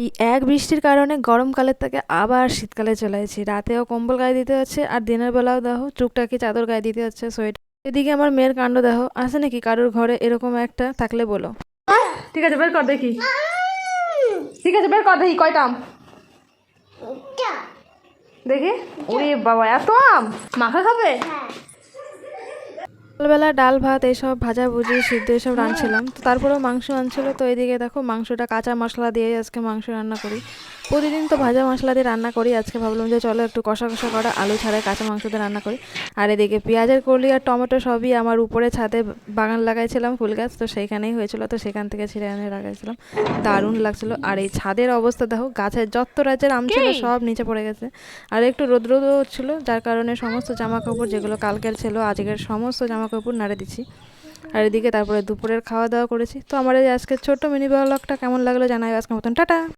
এই এক বৃষ্টির কারণে গরমকালের থেকে আবার শীতকালে চলে এসেছি। রাতেও কম্বল গায়ে দিতে হচ্ছে, আর দিনের বেলাও দেখো টুকটাকি চাদর গায়ে দিতে হচ্ছে, সোয়েটার। এদিকে আমার মেয়ের কাণ্ড দেখো, আছে নাকি কারোর ঘরে এরকম একটা থাকলে বলো। ঠিক আছে, বের কর দেখি। ঠিক আছে, বের কর দেখি কয়টা আম দেখি। ওরে বাবা, এত আম মাখা খাবে? সকালবেলা ডাল ভাত এইসব ভাজা ভুজি সিদ্ধ এসব রাঁধছিলাম, তো তারপরেও মাংস আনছিল। তো এদিকে দেখো মাংসটা কাঁচা মশলা দিয়ে আজকে মাংস রান্না করি। প্রতিদিন তো ভাজা মশলা দিয়ে রান্না করি, আজকে ভাবলাম যে চলো একটু কষা কষা করা আলু ছাড়াই কাঁচা মাংস দিয়ে রান্না করি। আর এদিকে পেঁয়াজের কলি আর টমেটো সবই আমার উপরে ছাদে বাগান লাগাইছিলাম ফুল গাছ, তো সেইখানেই হয়েছিল, তো সেখান থেকে ছিঁড়ে এনে লাগাইছিলাম। দারুণ লাগছিল। আর এই ছাদের অবস্থা দেখো, গাছের যত রাজ্যের আম ছিল সব নিচে পড়ে গেছে। আর একটু রোদ ছিল, যার কারণে সমস্ত জামা কাপড় যেগুলো কালকের ছিল আজকের সমস্ত জামা কাপড় নাড়ে দিচ্ছি। আর এদিকে তারপরে দুপুরের খাওয়া দাওয়া করেছি। তো আমার এই আজকে ছোট্ট মিনি ব্লগটা কেমন লাগলো জানাই। আজকের মতন টাটা।